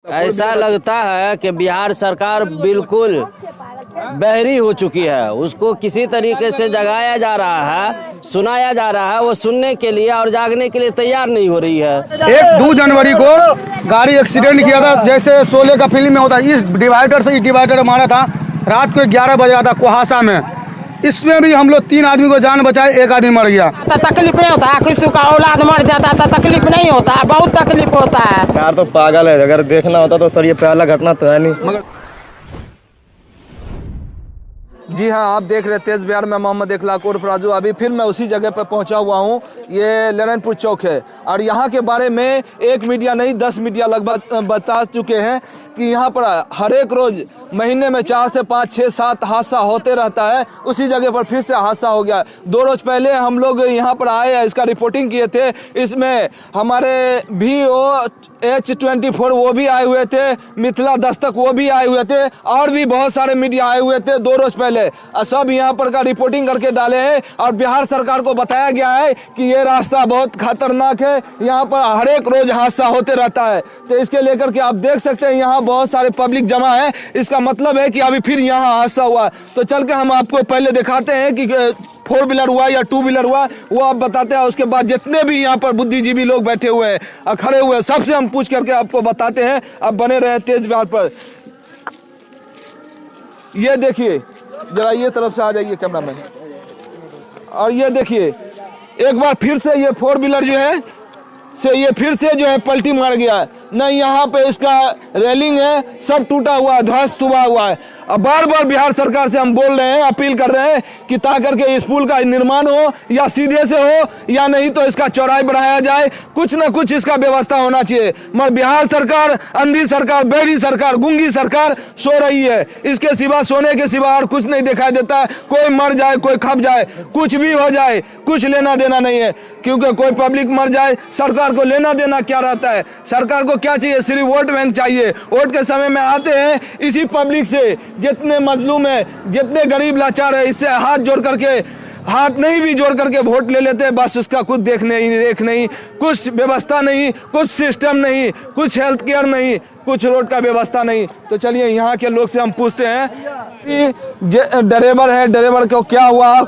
ऐसा लगता है कि बिहार सरकार बिल्कुल बहरी हो चुकी है। उसको किसी तरीके से जगाया जा रहा है, सुनाया जा रहा है, वो सुनने के लिए और जागने के लिए तैयार नहीं हो रही है। 2 जनवरी को गाड़ी एक्सीडेंट किया था, जैसे शोले का फिल्म में होता है। इस डिवाइडर से डिवाइडर मारा था, रात को 11 बज रहा था कुहासा में। इसमें भी हम लोग 3 आदमी को जान बचाए, 1 आदमी मर गया। तकलीफ नहीं होता है, किसी का औलाद मर जाता है तो तकलीफ नहीं होता है, बहुत तकलीफ होता है। यार तो पागल है, अगर देखना होता तो सर ये पहला घटना तो है नहीं। मगर जी हाँ, आप देख रहे तेज बिहार में मोहम्मद इखलाक उर्फ राजू। अभी फिर मैं उसी जगह पर पहुंचा हुआ हूँ। ये ललन चौक है और यहाँ के बारे में 1 मीडिया नहीं 10 मीडिया लगभग बता चुके हैं कि यहाँ पर हर एक रोज महीने में 4 से 5, 6, 7 हादसा होते रहता है। उसी जगह पर फिर से हादसा हो गया। 2 रोज पहले हम लोग यहाँ पर आए, इसका रिपोर्टिंग किए थे। इसमें हमारे VOH24 वो भी आए हुए थे, मिथिला दस्तक वो भी आए हुए थे और भी बहुत सारे मीडिया आए हुए थे 2 रोज पहले। सब यहाँ पर का रिपोर्टिंग करके डाले हैं और बिहार सरकार को बताया गया है कि ये रास्ता बहुत खतरनाक है, यहाँ पर हर एक रोज हादसा होते रहता है। तो इसके लेकर के आप देख सकते हैं यहाँ बहुत सारे पब्लिक जमा है। इसका मतलब है कि अभी फिर यहाँ हादसा हुआ। तो चल के हम आपको पहले दिखाते हैं कि 4 व्हीलर हुआ या 2 व्हीलर हुआ, वो आप बताते हैं। उसके बाद जितने भी यहाँ पर बुद्धिजीवी लोग बैठे हुए हैं और खड़े हुए हैं, सबसे हम पूछ करके आपको बताते हैं। आप बने रहे तेज बिहार पर। ये देखिए, जरा ये तरफ से आ जाइए कैमरामैन, और ये देखिए एक बार फिर से ये 4 व्हीलर जो है ये फिर से जो है पलटी मार गया है। न यहाँ पे इसका रेलिंग है, सब टूटा हुआ है, ध्वस्त हुआ है। अब बार बार बिहार सरकार से हम बोल रहे हैं, अपील कर रहे हैं कि ताकि के इस पुल का निर्माण हो, या सीधे से हो या नहीं तो इसका चौड़ाई बढ़ाया जाए। कुछ न कुछ इसका व्यवस्था होना चाहिए। मगर बिहार सरकार अंधी सरकार, बहरी सरकार, गूंगी सरकार सो रही है। इसके सिवा, सोने के सिवा और कुछ नहीं दिखाई देता। कोई मर जाए, कोई खप जाए, कुछ भी हो जाए, कुछ लेना देना नहीं है। क्योंकि कोई पब्लिक मर जाए, सरकार को लेना देना क्या रहता है? सरकार को क्या चाहिए? सिर्फ वोट बैंक चाहिए। वोट के समय में आते हैं इसी पब्लिक से, जितने मजलूम है, जितने गरीब लाचार है, इससे हाथ जोड़ करके, हाथ नहीं भी जोड़ करके वोट ले लेते हैं। बस उसका कुछ देख नहीं, कुछ व्यवस्था नहीं, कुछ सिस्टम नहीं, कुछ हेल्थ केयर नहीं, कुछ रोड का व्यवस्था नहीं। तो चलिए यहाँ के लोग से हम पूछते हैं कि ड्राइवर है, ड्राइवर को क्या हुआ,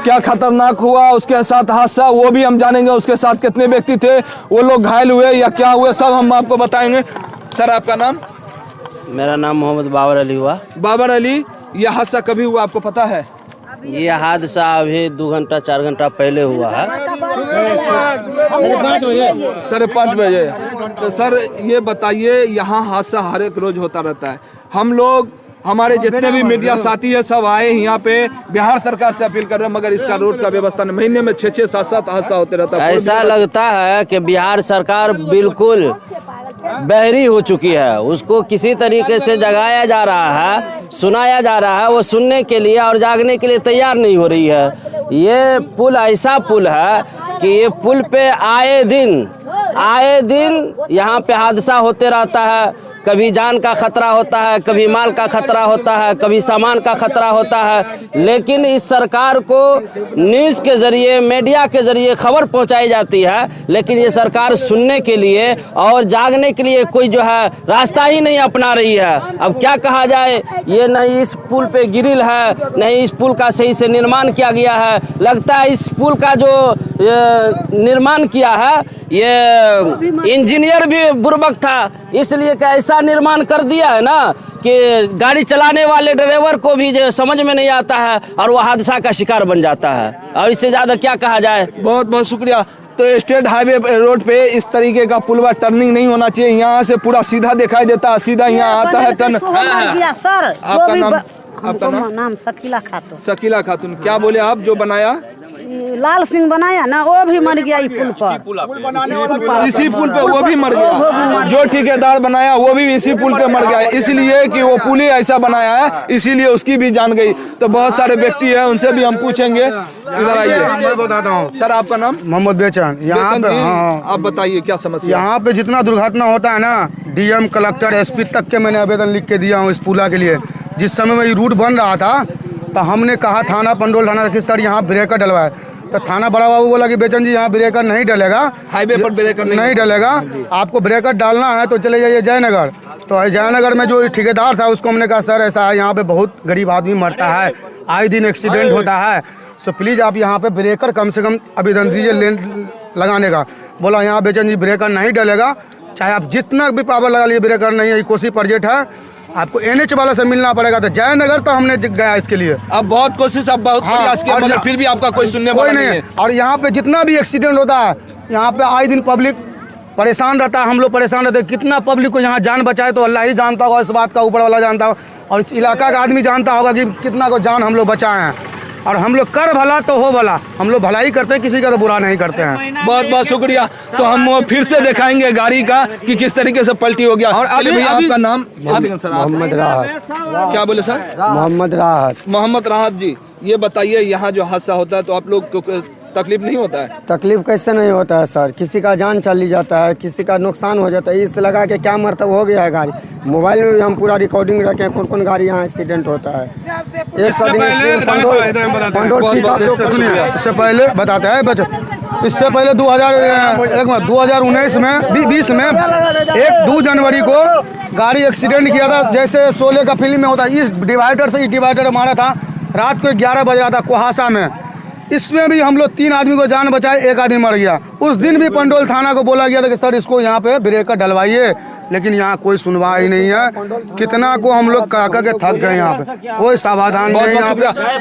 क्या खतरनाक हुआ उसके साथ हादसा, वो भी हम जानेंगे। उसके साथ कितने व्यक्ति थे, वो लोग घायल हुए या क्या हुए, सब हम आपको बताएंगे। सर आपका नाम? मेरा नाम मोहम्मद बाबर अली हुआ। बाबर अली, यह हादसा कभी हुआ आपको पता है? ये हादसा अभी 2 घंटा 4 घंटा पहले हुआ है, 5:30 बजे। तो सर ये बताइए, यहाँ हादसा हर एक रोज होता रहता है। हम लोग, हमारे जितने भी मीडिया साथी है, सब आए यहाँ पे बिहार सरकार से अपील कर रहे हैं, मगर इसका रोड का व्यवस्था नहीं। महीने में 6, 7 हादसा होते रहता है। ऐसा लगता है कि बिहार सरकार बिल्कुल बहरी हो चुकी है। उसको किसी तरीके से जगाया जा रहा है, सुनाया जा रहा है, वो सुनने के लिए और जागने के लिए तैयार नहीं हो रही है। ये पुल ऐसा पुल है कि ये पुल पे आए दिन यहाँ पे हादसा होते रहता है। कभी जान का खतरा होता है, कभी माल का खतरा होता है, कभी सामान का खतरा होता है। लेकिन इस सरकार को न्यूज़ के जरिए, मीडिया के जरिए खबर पहुंचाई जाती है, लेकिन ये सरकार सुनने के लिए और जागने के लिए कोई जो है रास्ता ही नहीं अपना रही है। अब क्या कहा जाए, ये नहीं इस पुल पे ग्रिल है, नहीं इस पुल का सही से निर्माण किया गया है। लगता है इस पुल का जो निर्माण किया है, ये इंजीनियर भी बुर्बक था, इसलिए क्या ऐसा निर्माण कर दिया है ना कि गाड़ी चलाने वाले ड्राइवर को भी जो समझ में नहीं आता है और वो हादसा का शिकार बन जाता है। और इससे ज्यादा क्या कहा जाए। बहुत बहुत शुक्रिया। तो स्टेट हाईवे रोड पे इस तरीके का पुलवा टर्निंग नहीं होना चाहिए। यहाँ से पूरा सीधा दिखाई देता है, सीधा यहाँ आता है टर्न। आपका नाम शकीला खातून। शकीला खातून, क्या बोले आप? जो बनाया लाल सिंह बनाया ना, वो भी मर गया इस पुल पर। इसी पुल पे वो भी मर गया। जो ठेकेदार बनाया वो भी इसी पुल पे मर गया, इसलिए कि वो पुल ही ऐसा बनाया है, इसीलिए उसकी भी जान गई। तो बहुत सारे व्यक्ति हैं, उनसे भी हम पूछेंगे। इधर आइए, मैं बताता हूँ। सर आपका नाम? मोहम्मद बेचन। यहाँ पे आप बताइए क्या समस्या? यहाँ पे जितना दुर्घटना होता है ना, DM, कलेक्टर, SP तक के मैंने आवेदन लिख के दिया हूँ इस पुला के लिए। जिस समय में ये रूट बन रहा था तो हमने कहा थाना, पंडोल थाना कि सर यहाँ ब्रेकर डलवाए। तो थाना बड़ा बाबू बोला कि बेचन जी यहाँ ब्रेकर नहीं डलेगा, हाईवे पर ब्रेकर नहीं डलेगा, आपको ब्रेकर डालना है तो चले जाइए जयनगर। तो जयनगर में जो ठेकेदार था उसको हमने कहा सर ऐसा है यहाँ पे बहुत गरीब आदमी मरता है, आए दिन एक्सीडेंट होता है, सो प्लीज़ आप यहाँ पे ब्रेकर कम से कम आवेदन दीजिए लेन लगाने का। बोला यहाँ बेचन जी ब्रेकर नहीं डलेगा, चाहे आप जितना भी पावर लगा लिए ब्रेकर नहीं है, कोसी प्रोजेक्ट है, आपको NH वाला से मिलना पड़ेगा। तो जयनगर तो हमने गया इसके लिए, अब बहुत कोशिश, अब बहुत प्रयास किया, मगर फिर भी आपका कोई सुनने वाला नहीं है। और यहाँ पे जितना भी एक्सीडेंट होता है, यहाँ पे आए दिन पब्लिक परेशान रहता है, हम लोग परेशान रहते हैं। कितना पब्लिक को यहाँ जान बचाए तो अल्लाह ही जानता होगा, इस बात का ऊपर वाला जानता होगा, और इस इलाका का आदमी जानता होगा कि कितना को जान हम लोग बचाए हैं। और हम लोग कर भला तो हो भला, हम लोग भलाई करते हैं, किसी का तो बुरा नहीं करते हैं। बहुत बहुत शुक्रिया। तो हम वो फिर से दिखाएंगे गाड़ी का कि किस तरीके से पलटी हो गया। और अभी भैया आपका नाम? मोहम्मद राहत। क्या बोले सर? मोहम्मद राहत। मोहम्मद राहत जी, ये बताइए यहाँ जो हादसा होता है तो आप लोग को तकलीफ नहीं होता है? तकलीफ कैसे नहीं होता है सर, किसी का जान चली जाता है, किसी का नुकसान हो जाता है, इस लगा के क्या मरतब हो गया है गाड़ी। मोबाइल में भी हम पूरा रिकॉर्डिंग रखे हैं कौन कौन गाड़ी यहाँ एक्सीडेंट होता है। इससे पहले बताते हैं बच्चों, इससे पहले 2019 में 20 में 2 जनवरी को गाड़ी एक्सीडेंट किया था, जैसे शोले का फिल्म में होता है। इस डिवाइडर से डिवाइडर मारा था, रात को 11 बज रहा था कुहासा में। इसमें भी हम लोग 3 आदमी को जान बचाए, 1 आदमी मर गया। उस दिन भी पंडोल थाना को बोला गया था कि सर इसको यहाँ पे ब्रेकर डलवाइए, लेकिन यहाँ कोई सुनवाई नहीं है। कितना को हम लोग कह के थक गए, यहाँ पे कोई समाधान नहीं है।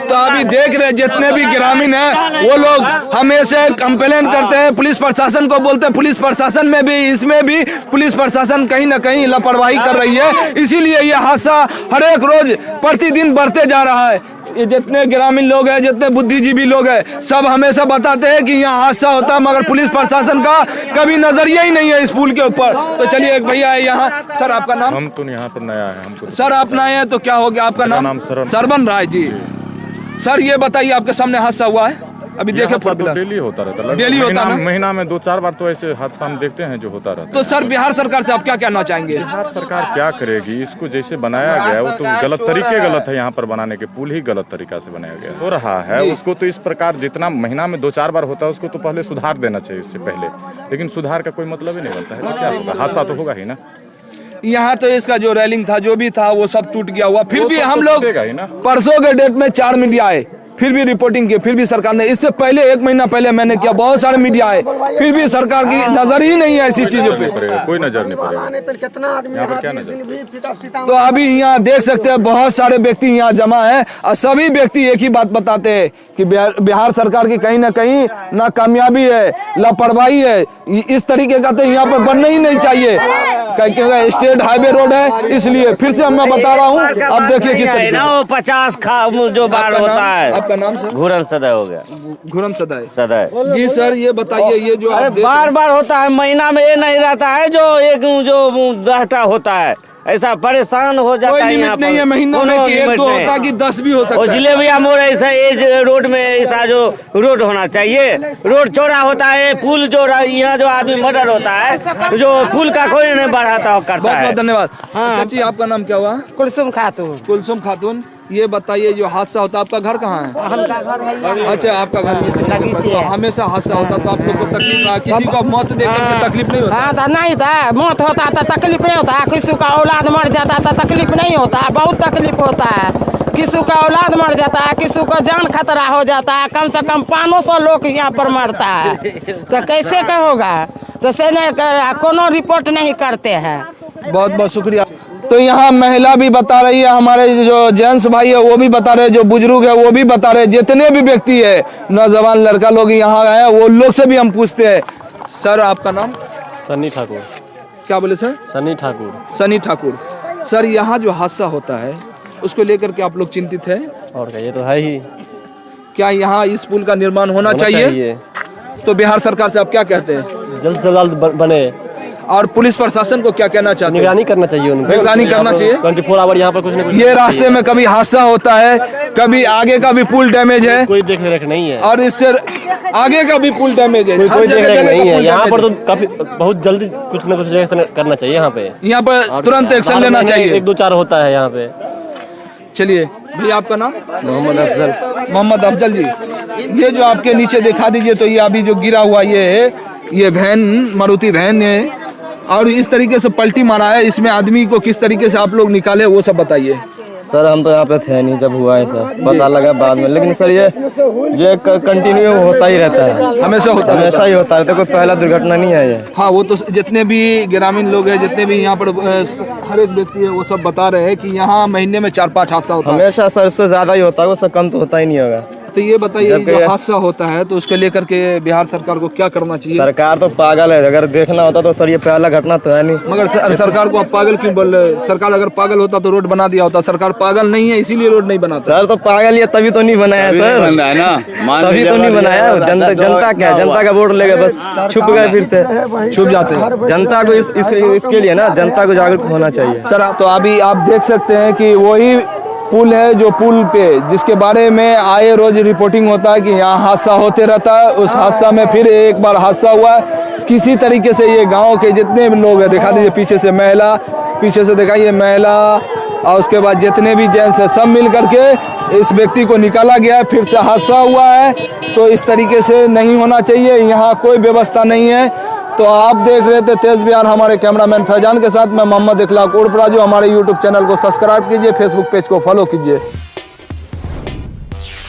तो अभी देख रहे जितने भी ग्रामीण हैं वो लोग हमेशा कंप्लेन करते हैं, पुलिस प्रशासन को बोलते हैं। पुलिस प्रशासन में भी, इसमें भी पुलिस प्रशासन कहीं ना कहीं लापरवाही कर रही है, इसीलिए ये हादसा हर एक रोज प्रतिदिन बढ़ते जा रहा है। ये जितने ग्रामीण लोग हैं, जितने बुद्धिजीवी लोग हैं, सब हमेशा बताते हैं कि यहाँ हादसा होता है, मगर पुलिस प्रशासन का कभी नजरिया ही नहीं है इस पुल के ऊपर। तो चलिए एक भैया है यहाँ। सर आपका नाम? हम तो यहाँ पर नया है, हमको। सर आप नए हैं तो क्या हो गया आपका नाम? सरवन राय जी। सर ये बताइए आपके सामने हादसा हुआ है अभी देखे? तो डेली होता रहता है, डेली होता है, महीना में 2-4 बार तो ऐसे हादसा हम देखते हैं जो होता रहता है। तो सर बिहार सरकार से आप क्या कहना चाहेंगे? बिहार सरकार क्या करेगी? इसको जैसे बनाया गया है वो तो गलत तरीके गलत है, यहाँ पर बनाने के पुल ही गलत तरीका से बनाया गया हो रहा है। उसको तो इस प्रकार जितना महीना में 2-4 बार होता है उसको तो पहले सुधार देना चाहिए इससे पहले, लेकिन सुधार का कोई मतलब ही नहीं बनता है। तो क्या होगा? हादसा तो होगा ही ना। यहाँ तो इसका जो रेलिंग था, जो भी था, वो सब टूट गया हुआ। फिर भी हम लोग परसों के डेट में 4 मीडिया आए, फिर भी रिपोर्टिंग की, फिर भी सरकार ने, इससे पहले 1 महीना पहले मैंने किया, बहुत सारे मीडिया आए, फिर भी सरकार की नजर ही नहीं है ऐसी चीजों पे। कोई नजर नहीं पड़ेगा। यहाँ पर क्या नजर? तो अभी यहाँ देख सकते हैं बहुत सारे व्यक्ति यहाँ जमा है, और सभी व्यक्ति एक ही बात बताते हैं कि बिहार सरकार की कहीं ना कहीं नाकामयाबी है, लापरवाही है। इस तरीके का तो यहाँ पर बनना ही नहीं चाहिए, क्योंकि स्टेट हाईवे रोड है, इसलिए फिर से मैं बता रहा हूँ। अब देखिए किस तरीके ना वो 50 जो बार होता है। आपका नाम सर? घुरन सदय हो गया। घुरन सदय। सदय जी सर ये बताइए, ये जो आप बार बार होता है, महीना में ये नहीं रहता है जो एक जो दहटा होता है, ऐसा परेशान हो जाता है। कोई लिमिट नहीं है महीना में कि 1 2 होता कि 10 भी हो सकता है। जिलेबिया मोड़ ऐसा रोड में ऐसा जो रोड होना चाहिए, रोड चौड़ा होता है, पुल जो यहाँ जो आदमी मर्डर होता है, जो पुल का कोई नहीं बढ़ाता हो करता है। बहुत बहुत धन्यवाद। चाची आपका नाम क्या हुआ? कुलसुम खातून। कुलसुम खातून। ये बताइए जो हादसा होता है, आपका घर कहाँ है? अच्छा आपका घर हमेशा हादसा होता तो आप लोग को तकलीफ, किसी को मौत देखकर के तकलीफ नहीं होता? हाँ तो नहीं था, मौत होता तो तकलीफ नहीं होता, किसी का औलाद मर जाता तो तकलीफ नहीं होता, बहुत तकलीफ होता है। किसी का औलाद मर जाता है, किसी को जान खतरा हो जाता है, कम से कम 500 लोग यहाँ पर मरता है, तो कैसे का होगा? तो से कोनो रिपोर्ट नहीं करते हैं। बहुत बहुत शुक्रिया। तो यहाँ महिला भी बता रही है, हमारे जो जेंट्स भाई है वो भी बता रहे, जो बुजुर्ग है वो भी बता रहे, जितने भी व्यक्ति है, नौजवान लड़का लोग यहाँ आए हैं, वो लोग से भी हम पूछते हैं। सर आपका नाम? सनी ठाकुर। क्या बोले सर? सनी ठाकुर। सनी ठाकुर। सर यहाँ जो हादसा होता है उसको लेकर के आप लोग चिंतित है? और क्या, ये तो है ही। क्या यहाँ इस पुल का निर्माण होना चाहिए? तो बिहार सरकार से आप क्या कहते हैं? जल्द से जल्द बने। और पुलिस प्रशासन को क्या कहना चाहते हैं? निगरानी करना चाहिए उनको, निगरानी करना चाहिए। 24 आवर यहाँ पर कुछ नहीं। ये रास्ते में कभी हादसा होता है, कभी आगे का भी पुल डैमेज है, कोई देख रेख नहीं है, और इससे आगे का भी पुल डैमेज है, कोई देख रेख नहीं है। यहाँ पर तो काफी बहुत जल्दी कुछ न कुछ एक्शन करना चाहिए यहाँ पे। यहाँ पर तुरंत एक्शन लेना चाहिए। 1-2-4 होता है यहाँ पे। चलिए भैया आपका नाम? मोहम्मद अफजल। मोहम्मद अफजल जी, ये जो आपके नीचे दिखा दीजिए, तो ये अभी जो गिरा हुआ ये वैन, मारुति वैन है, और इस तरीके से पलटी मारा है, इसमें आदमी को किस तरीके से आप लोग निकाले वो सब बताइए। सर हम तो यहाँ पे थे नहीं जब हुआ है सर, पता लगा बाद में, लेकिन सर ये कंटिन्यू होता ही रहता है, हमेशा होता है, हमेशा ही होता रहता है, कोई पहला दुर्घटना नहीं है ये। हाँ वो तो जितने भी ग्रामीण लोग हैं, जितने भी यहाँ पर हर एक व्यक्ति है, वो सब बता रहे हैं कि यहाँ महीने में 4-5 हादसा होता है। हमेशा सर उससे ज्यादा ही होता है, उससे कम तो होता ही नहीं होगा। तो ये बताइए जो हादसा होता है तो उसको लेकर के बिहार सरकार को क्या करना चाहिए? सरकार तो पागल है, अगर देखना होता तो सर ये पहला घटना तो है नहीं। मगर सरकार को आप पागल क्यों बोल रहे? सरकार अगर पागल होता तो रोड बना दिया होता। सरकार पागल नहीं है इसीलिए रोड नहीं बनाता। सर तो पागल ही है तभी तो नहीं बनाया सर, तभी तो नहीं बनाया। जनता क्या, जनता का वोट लेके बस छुप गए, फिर से छुप जाते हैं। जनता को इसके लिए ना जनता को जागरूक होना चाहिए सर। तो अभी आप देख सकते हैं कि वही पुल है जो पुल पे जिसके बारे में आए रोज रिपोर्टिंग होता है कि यहाँ हादसा होते रहता है। उस हादसा में फिर एक बार हादसा हुआ है। किसी तरीके से ये गांव के जितने भी लोग हैं, दिखा दीजिए पीछे से महिला, पीछे से दिखाइए महिला, और उसके बाद जितने भी जेंट्स है सब मिल करके इस व्यक्ति को निकाला गया है। फिर से हादसा हुआ है, तो इस तरीके से नहीं होना चाहिए। यहाँ कोई व्यवस्था नहीं है। तो आप देख रहे थे तेज बिहार, हमारे कैमरामैन फैजान के साथ मैं मोहम्मद इखलाक उर्फ राजू। हमारे यूट्यूब चैनल को सब्सक्राइब कीजिए, फेसबुक पेज को फॉलो कीजिए।